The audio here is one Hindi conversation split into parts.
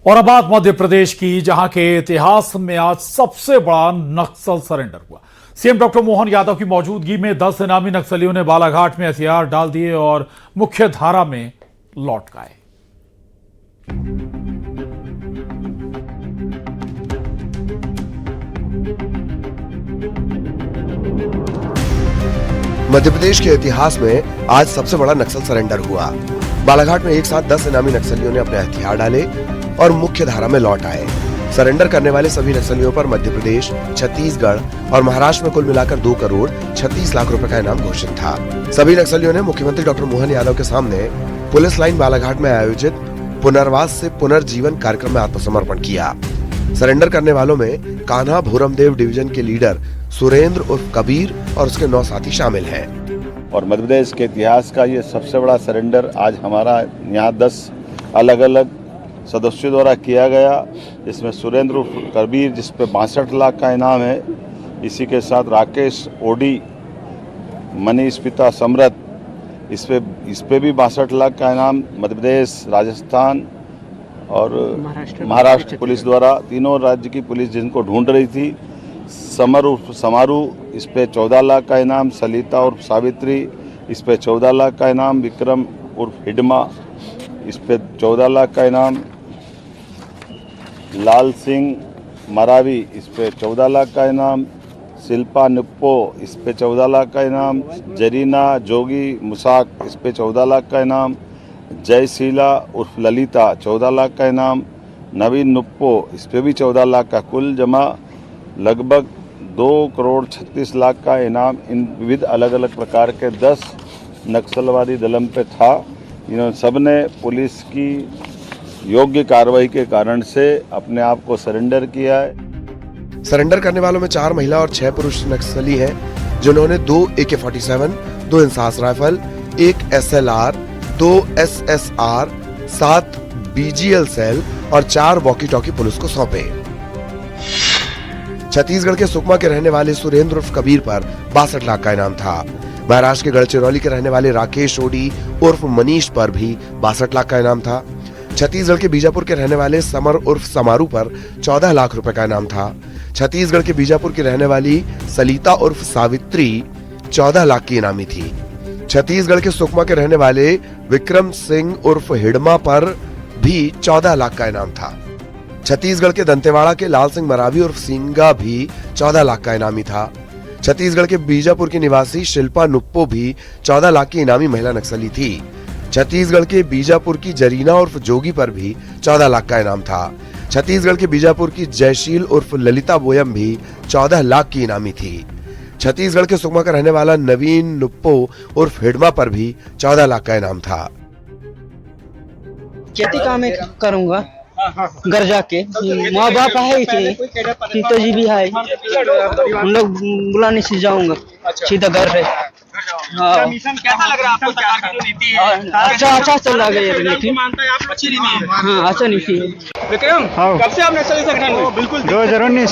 और अब बात मध्य प्रदेश की, जहां के इतिहास में आज सबसे बड़ा नक्सल सरेंडर हुआ। सीएम डॉक्टर मोहन यादव की मौजूदगी में 10 इनामी नक्सलियों ने बालाघाट में हथियार डाल दिए और मुख्य धारा में लौट गए। मध्य प्रदेश के इतिहास में आज सबसे बड़ा नक्सल सरेंडर हुआ। बालाघाट में एक साथ 10 इनामी नक्सलियों ने अपने हथियार डाले और मुख्य धारा में लौट आए। सरेंडर करने वाले सभी नक्सलियों पर मध्य प्रदेश, छत्तीसगढ़ और महाराष्ट्र में कुल मिलाकर 2 करोड़ 36 लाख रुपए का इनाम घोषित था। सभी नक्सलियों ने मुख्यमंत्री डॉक्टर मोहन यादव के सामने पुलिस लाइन बालाघाट में आयोजित पुनर्वास से पुनर्जीवन कार्यक्रम में आत्मसमर्पण किया। सरेंडर करने वालों में कान्हा भूरमदेव डिवीजन के लीडर सुरेंद्र उर्फ कबीर और उसके 9 साथी शामिल हैं। और मध्य प्रदेश के इतिहास का ये सबसे बड़ा सरेंडर आज हमारा यहाँ 10 अलग अलग सदस्यों द्वारा किया गया। इसमें सुरेंद्र उर्फ कबीर जिस पे 62 लाख का इनाम है, इसी के साथ राकेश ओडी, मनीष पिता समरथ, इस पे भी 62 लाख का इनाम मध्य प्रदेश, राजस्थान और महाराष्ट्र पुलिस द्वारा, तीनों राज्य की पुलिस जिनको ढूंढ रही थी। समर उर्फ समारू, इस पे 14 लाख का इनाम। सलिता उर्फ सावित्री, इस पे 14 लाख का इनाम। विक्रम उर्फ हिडमा, इस पे 14 लाख का इनाम। लाल सिंह मरावी, इस पे 14 लाख का इनाम। शिल्पा निप्पो, इस पे 14 लाख का इनाम। जरीना जोगी मुसाक, इस पे 14 लाख का इनाम। जयशीला उर्फ ललिता, 14 लाख का इनाम। नवीन नुप्पो, इस पे भी 14 लाख का। कुल जमा लगभग 2 करोड़ 36 लाख का इनाम इन विविध अलग अलग प्रकार के 10 नक्सलवादी दलम पे था। इन्होंने सबने पुलिस की योग्य कार्रवाई के कारण से अपने आप को सरेंडर किया है। सरेंडर करने वालों में 4 महिला और 6 पुरुष नक्सली हैं, जिन्होंने 2 AK-47, 2 INSAS rifle, 1 SLR, 2 SSR, 7 BGL सेल और 4 वॉकी टॉकी पुलिस को सौंपे। छत्तीसगढ़ के सुकमा के रहने वाले सुरेंद्र उर्फ कबीर पर 62 लाख का इनाम था। महाराष्ट्र के गढ़चिरौली के रहने वाले राकेश ओडी उर्फ मनीष पर भी 62 लाख का इनाम था। छत्तीसगढ़ के बीजापुर के रहने वाले समर उर्फ समारू पर 14 लाख रुपए का इनाम था। छत्तीसगढ़ के बीजापुर की रहने वाली सलिता उर्फ सावित्री 14 लाख की इनामी थी। छत्तीसगढ़ के सुकमा के रहने वाले विक्रम सिंह उर्फ हिडमा पर भी 14 लाख का इनाम था। छत्तीसगढ़ के दंतेवाड़ा के लाल सिंह मरावी उर्फ सिंगा भी 14 लाख का इनामी था। छत्तीसगढ़ के बीजापुर की निवासी शिल्पा नुप्पो भी 14 लाख की इनामी महिला नक्सली थी। छत्तीसगढ़ के बीजापुर की जरीना उर्फ जोगी पर भी 14 लाख का इनाम था। छत्तीसगढ़ के बीजापुर की जयशील उर्फ ललिता बोयम भी 14 लाख की इनामी थी। छत्तीसगढ़ के सुकमा का रहने वाला नवीन नुप्पो उर्फ हिडमा पर भी 14 लाख का इनाम था। खेती काम करूंगा घर जाके, माँ बाप है पिताजी भी है, हम लोग बुलाने से जाऊंगा सीधा घर पे। हाँ। मिशन कैसा लग रहा है आपको? सरकार की जो नीति है अच्छा चल रहा है ये नीति। मानता है आप अच्छी नीति है। हाँ अच्छा नीति। विक्रम, कब से आप नक्सली संगठन में? बिल्कुल 2019।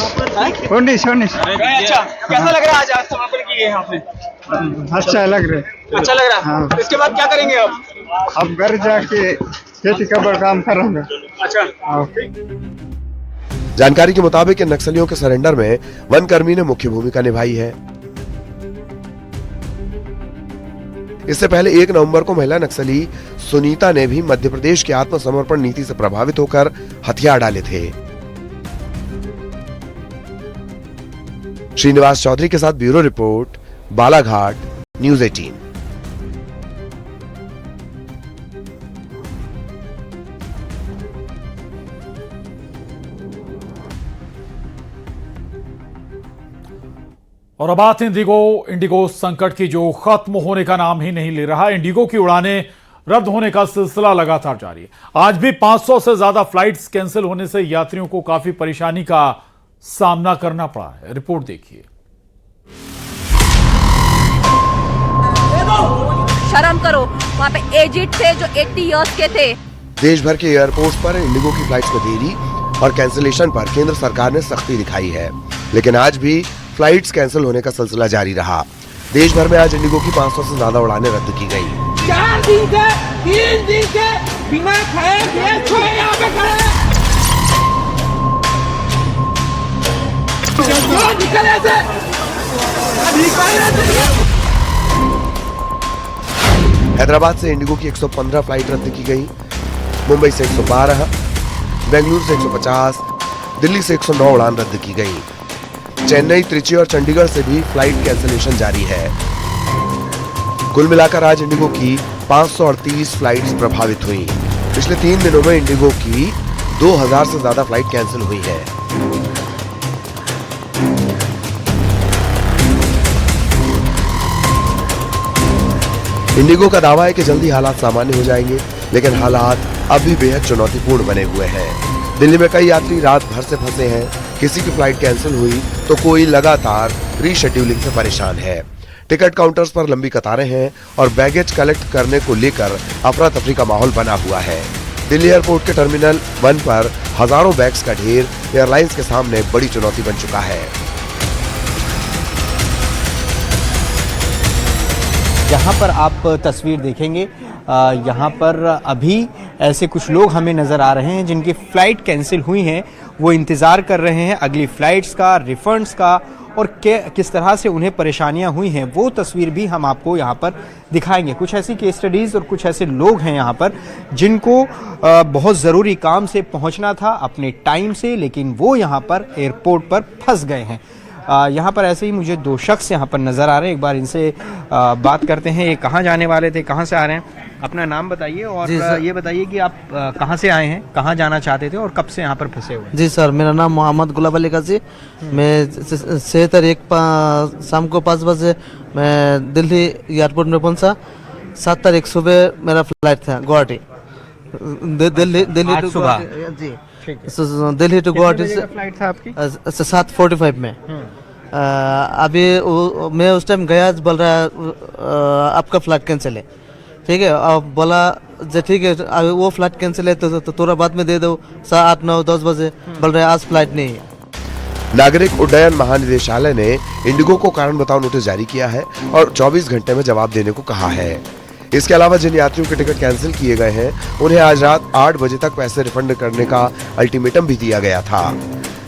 अच्छा, कैसा लग रहा है आज समर्पण किए हैं आपने? अच्छा लग रहा है। अच्छा लग रहा है। हाँ। इसके बाद क्या करेंगे आप? अब घर जाके खेती का काम करूंगा। अच्छा। हाँ। जानकारी के मुताबिक इन नक्सलियों के सरेंडर में वन कर्मी ने मुख्य भूमिका निभाई है। इससे पहले 1 नवंबर को महिला नक्सली सुनीता ने भी मध्य प्रदेश की आत्मसमर्पण नीति से प्रभावित होकर हथियार डाले थे। श्रीनिवास चौधरी के साथ ब्यूरो रिपोर्ट, बालाघाट, न्यूज़ 18। और अब बात इंडिगो संकट की, जो खत्म होने का नाम ही नहीं ले रहा। इंडिगो की उड़ानें रद्द होने का सिलसिला लगातार जारी है। आज भी 500 से ज्यादा फ्लाइट्स कैंसिल होने से यात्रियों को काफी परेशानी का सामना करना पड़ा है। रिपोर्ट देखिए। शर्म करो, वहाँ पे एजेड थे जो 80 इयर्स के थे। देश भर के एयरपोर्ट पर इंडिगो की फ्लाइट्स में देरी और कैंसिलेशन पर केंद्र सरकार ने सख्ती दिखाई है, लेकिन आज भी फ्लाइट्स कैंसिल होने का सिलसिला जारी रहा। देश भर में आज इंडिगो की 500 से ज्यादा उड़ानें रद्द की गयी। 4 दिन से 3 दिन से बिना खाए गए यहाँ पे खड़े। हैदराबाद से इंडिगो की 115 फ्लाइट रद्द की गई, मुंबई से 112, बेंगलुरु से 150, दिल्ली से 109 उड़ान रद्द की गई। चेन्नई, त्रिची और चंडीगढ़ से भी फ्लाइट कैंसिलेशन जारी है। कुल मिलाकर आज इंडिगो की 538 फ्लाइट्स प्रभावित हुई। पिछले 3 दिनों में इंडिगो की 2000 से ज्यादा फ्लाइट कैंसिल हुई है। इंडिगो का दावा है कि जल्दी हालात सामान्य हो जाएंगे, लेकिन हालात अभी बेहद चुनौतीपूर्ण बने हुए हैं। दिल्ली में कई यात्री रात भर से फंसे हैं। किसी की फ्लाइट कैंसिल हुई तो कोई लगातार रीशेड्यूलिंग से परेशान है। टिकट काउंटर्स पर लंबी कतारें हैं और बैगेज कलेक्ट करने को लेकर अफरा तफरी का माहौल बना हुआ है। दिल्ली एयरपोर्ट के टर्मिनल 1 पर हजारों बैग्स का ढेर एयरलाइंस के सामने बड़ी चुनौती बन चुका है। यहाँ पर आप तस्वीर देखेंगे, यहाँ पर अभी ऐसे कुछ लोग हमें नज़र आ रहे हैं जिनकी फ़्लाइट कैंसिल हुई हैं। वो इंतज़ार कर रहे हैं अगली फ़्लाइट्स का, रिफ़ंड्स का, और किस तरह से उन्हें परेशानियां हुई हैं वो तस्वीर भी हम आपको यहाँ पर दिखाएंगे। कुछ ऐसी केस स्टडीज़ और कुछ ऐसे लोग हैं यहाँ पर जिनको बहुत ज़रूरी काम से पहुँचना था अपने टाइम से, लेकिन वो यहाँ पर एयरपोर्ट पर फंस गए हैं। यहाँ पर ऐसे ही मुझे 2 शख्स यहाँ पर नज़र आ रहे हैं। एक बार इनसे बात करते हैं। ये कहाँ जाने वाले थे, कहाँ से आ रहे हैं? अपना नाम बताइए और ये बताइए कि आप कहाँ से आए हैं, कहाँ जाना चाहते थे और कब से यहाँ पर फंसे हुए हैं? जी सर, मेरा नाम मोहम्मद गुलाब अली काजी। मैं 6 तारीख शाम को 5 बजे मैं दिल्ली एयरपोर्ट में पहुंचा। 7 तारीख सुबह मेरा फ्लाइट था गुवाहाटी, दिल्ली टू सुबह जी, दिल्ली टू गुवाहाटी से फ्लाइट था आपकी 7:45 में। अभी मैं उस टाइम गया, बोल रहा आपका फ्लाइट कैंसिल है। ठीक है, अब बोला ठीक है, अभी वो फ्लाइट कैंसिल है तो थोड़ा बाद में दे दो, 8, 9, 10 बजे। बोल रहे आज फ्लाइट नहीं है। नागरिक उड्डयन महानिदेशालय ने इंडिगो को कारण बताओ नोटिस जारी किया है और 24 घंटे में जवाब देने को कहा है। इसके अलावा जिन यात्रियों के टिकट कैंसिल किए गए हैं उन्हें आज रात 8 बजे तक पैसे रिफंड करने का अल्टीमेटम भी दिया गया था।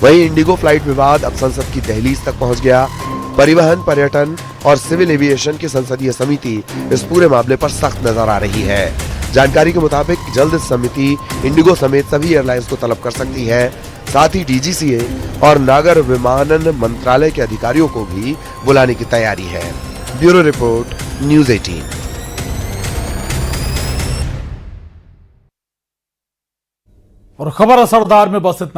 वहीं इंडिगो फ्लाइट विवाद अब संसद की दहलीज तक पहुंच गया। परिवहन, पर्यटन और सिविल एविएशन की संसदीय समिति इस पूरे मामले पर सख्त नजर आ रही है। जानकारी के मुताबिक जल्द इस समिति इंडिगो समेत सभी एयरलाइंस को तलब कर सकती है। साथ ही डीजीसीए और नागर विमानन मंत्रालय के अधिकारियों को भी बुलाने की तैयारी है। Bureau report, news 18। और खबर असरदार में बस इतना।